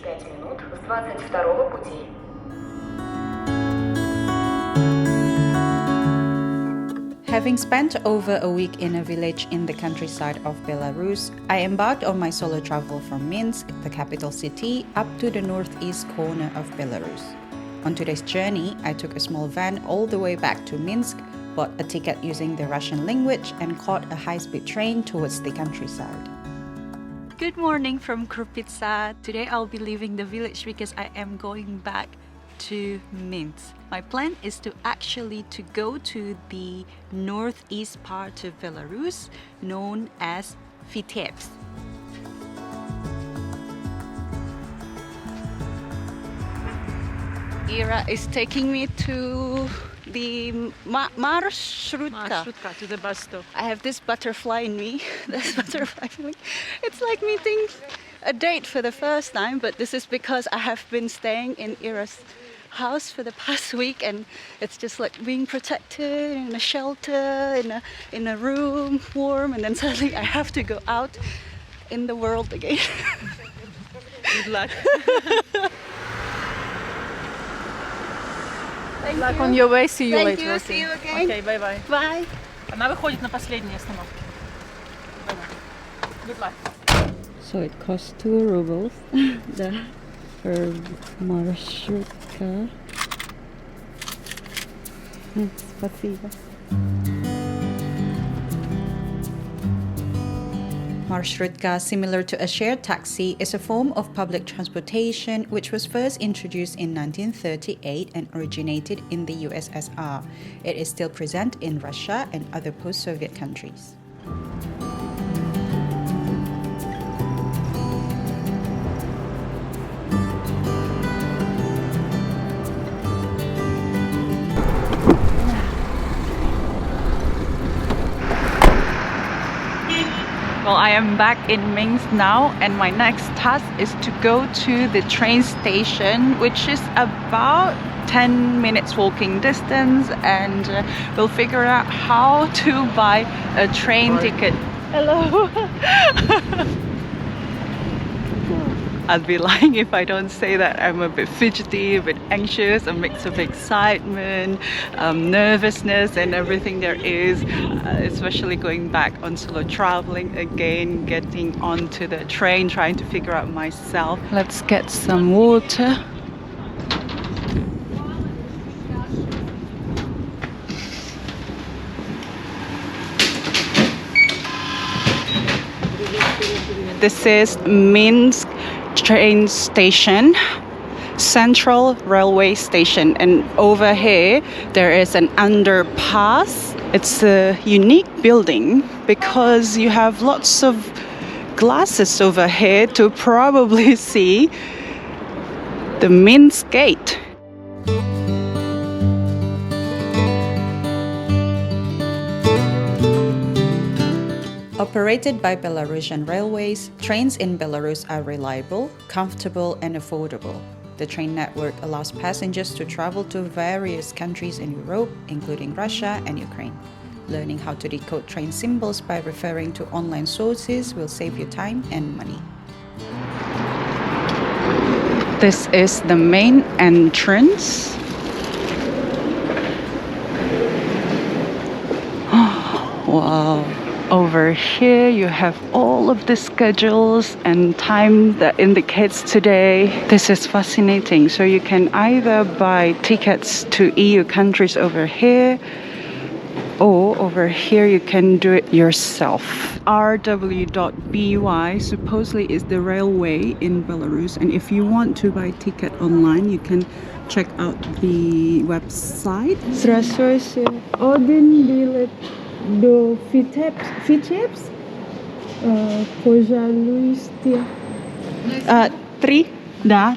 5 минут с 22-го пути. Having spent over a week in a village in the countryside of Belarus, I embarked on my solo travel from Minsk, the capital city, up to the northeast corner of Belarus. On today's journey, I took a small van all the way back to Minsk, bought a ticket using the Russian language, and caught a high-speed train towards the countryside. Good morning from Krupitsa. Today I'll be leaving the village because I am going back to Minsk. My plan is to go to the northeast part of Belarus known as Vitebsk. Ira is taking me to the Marshrutka. To the bus stop. I have this butterfly in me. This butterfly feeling. It's like meeting a date for the first time, but this is because I have been staying in Ira's house for the past week, and it's just like being protected in a shelter, in a room, warm, and then suddenly I have to go out in the world again. Good luck. Thank Luck you. on your way. See you Thank later. you. See you again. Okay, bye-bye. Bye. Она выходит на последней остановке. Good luck. So it costs 2 rubles. The Marshrutka. Спасибо. Marshrutka, similar to a shared taxi, is a form of public transportation which was first introduced in 1938 and originated in the USSR. It is still present in Russia and other post-Soviet countries. Well, I am back in Minsk now, and my next task is to go to the train station, which is about 10 minutes walking distance, and we'll figure out how to buy a train ticket. Hello! I'd be lying if I don't say that I'm a bit fidgety, a bit anxious, a mix of excitement, nervousness and everything there is, especially going back on solo traveling again, getting onto the train, trying to figure out myself. Let's get some water. This is Minsk train station, Central Railway Station, and over here there is an underpass. It's a unique building because you have lots of glasses over here to probably see the Minsk Gate. Operated by Belarusian Railways, trains in Belarus are reliable, comfortable, and affordable. The train network allows passengers to travel to various countries in Europe, including Russia and Ukraine. Learning how to decode train symbols by referring to online sources will save you time and money. This is the main entrance. Wow. Over here you have all of the schedules and time that indicates today. This is fascinating. So you can either buy tickets to EU countries over here, or over here you can do it yourself. RW.by supposedly is the railway in Belarus, and if you want to buy ticket online you can check out the website. Здравствуйте. Один билет до Vitebsk, пожалуйста. 3? Да.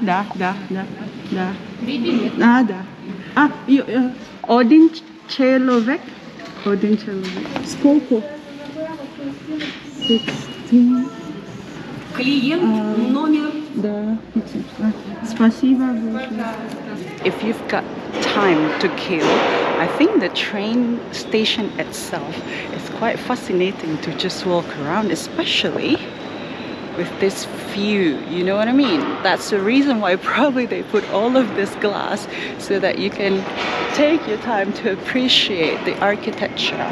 3 билета? Да. Один человек. Сколько? 16. Клиент, номер. Да. Спасибо. If you've got time to kill, I think the train station itself is quite fascinating to just walk around, especially with this view, you know what I mean? That's the reason why probably they put all of this glass so that you can take your time to appreciate the architecture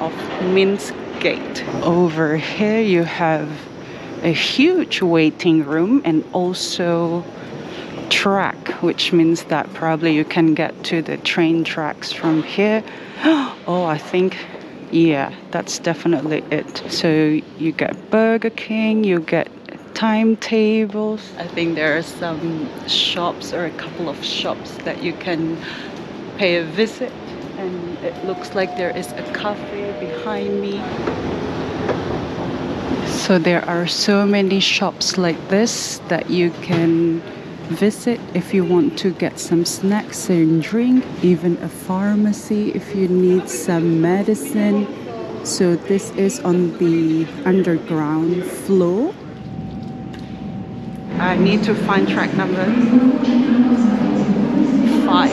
of Minsk Gate. Over here you have a huge waiting room and also track, which means that probably you can get to the train tracks from here. Oh, I think, yeah, that's definitely it. So you get Burger King, you get timetables. I think there are some shops or a couple of shops that you can pay a visit, and it looks like there is a cafe behind me. So there are so many shops like this that you can visit if you want to get some snacks and drink, even a pharmacy if you need some medicine. So this is on the underground floor. I need to find track number 5.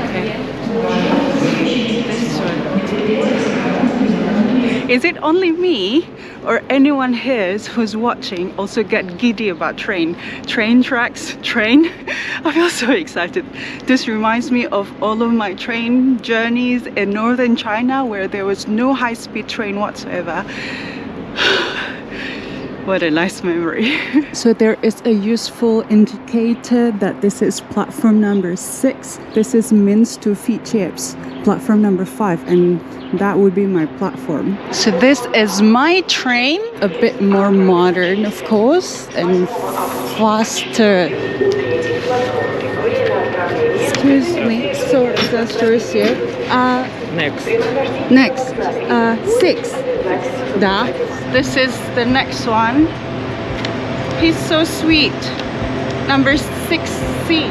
Okay. This one. Is it only me or anyone here who's watching also get giddy about train tracks? I feel so excited. This reminds me of all of my train journeys in northern China where there was no high-speed train whatsoever. What a nice memory. So there is a useful indicator that this is platform number 6. This is Minsk to Vitebsk, platform number 5, and that would be my platform. So this is my train, a bit more modern, of course, and faster. Excuse me, sorry, that's here. Next. 6. Da. This is the next one. He's so sweet. Number 6C.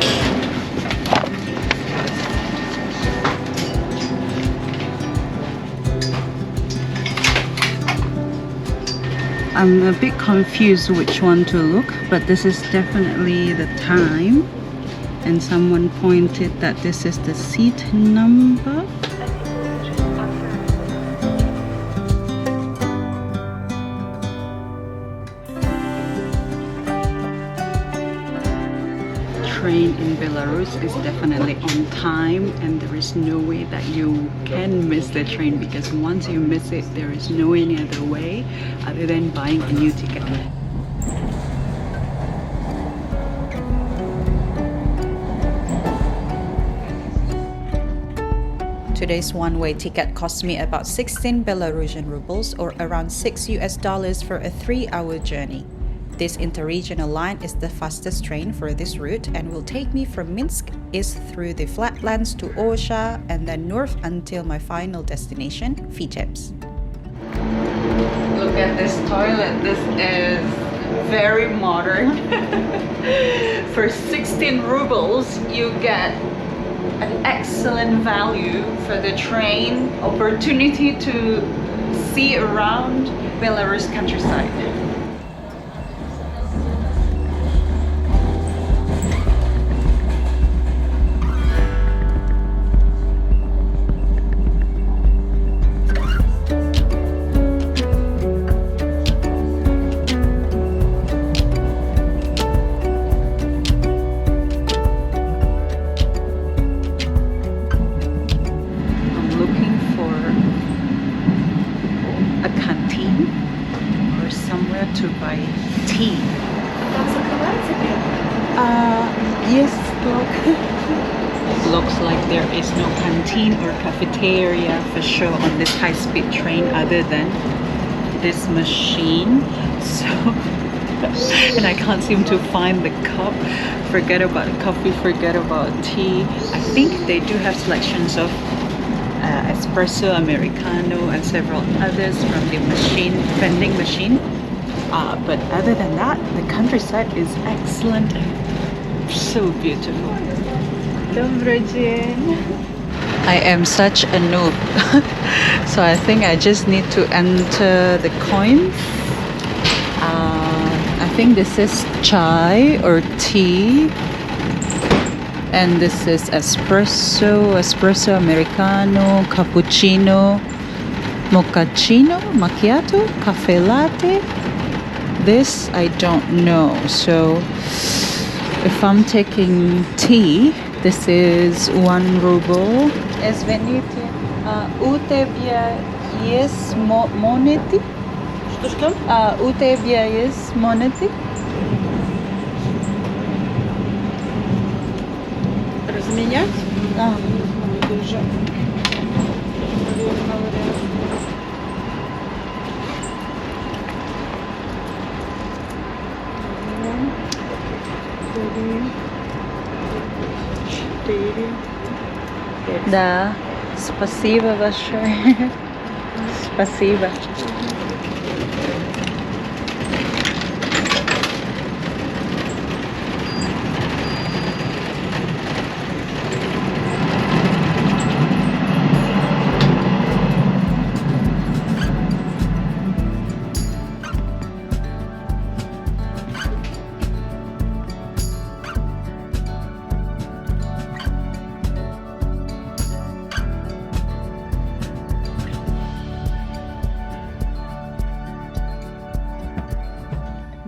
I'm a bit confused which one to look, but this is definitely the time. And someone pointed that this is the seat number. Train in Belarus is definitely on time, and there is no way that you can miss the train, because once you miss it, there is no any other way other than buying a new ticket. Today's one-way ticket cost me about 16 Belarusian rubles, or around $6 for a 3-hour journey. This interregional line is the fastest train for this route and will take me from Minsk east through the flatlands to Orsha and then north until my final destination, Vitebsk. Look at this toilet. This is very modern. For 16 rubles, you get an excellent value for the train, opportunity to see around Belarus countryside. To buy tea. Yes, looks like there is no canteen or cafeteria for sure on this high-speed train other than this machine. So, and I can't seem to find the cup. Forget about coffee, forget about tea. I think they do have selections of espresso, americano, and several others from the machine, vending machine. But other than that, the countryside is excellent and so beautiful. Добрый день. I am such a noob. So I think I just need to enter the coins. I think this is chai or tea. And this is espresso, espresso americano, cappuccino. Mochaccino, macchiato, cafe latte. This I don't know. So if I'm taking tea, this is 1 ruble. Извините, у тебя есть монеты? Что? У тебя есть монеты? Разменять? Уже. Да, спасибо большое. Спасибо.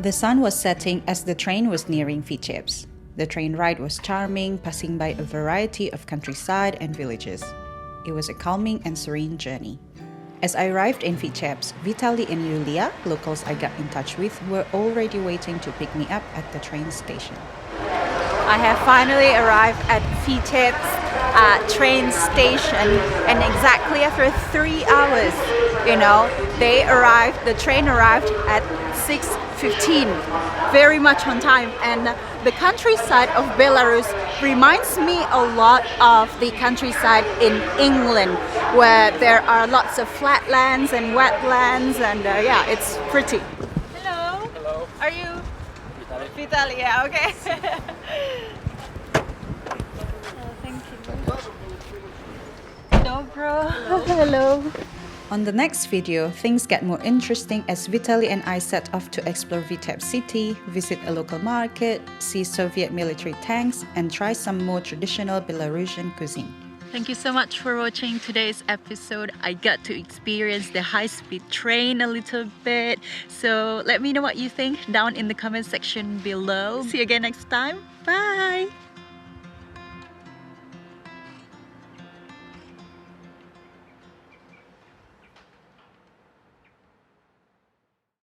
The sun was setting as the train was nearing Vitebsk. The train ride was charming, passing by a variety of countryside and villages. It was a calming and serene journey. As I arrived in Vitebsk, Vitaly and Yulia, locals I got in touch with, were already waiting to pick me up at the train station. I have finally arrived at Vitebsk train station, and exactly after 3 hours, the train arrived at 6:15, very much on time. And the countryside of Belarus reminds me a lot of the countryside in England, where there are lots of flatlands and wetlands, and yeah, it's pretty. Hello. Hello. Are you? Vitaly. Vitaly, yeah, okay. Thank you. Dobro. Hello. On the next video, things get more interesting as Vitaly and I set off to explore Vitebsk city, visit a local market, see Soviet military tanks, and try some more traditional Belarusian cuisine. Thank you so much for watching today's episode. I got to experience the high-speed train a little bit. So let me know what you think down in the comment section below. See you again next time. Bye!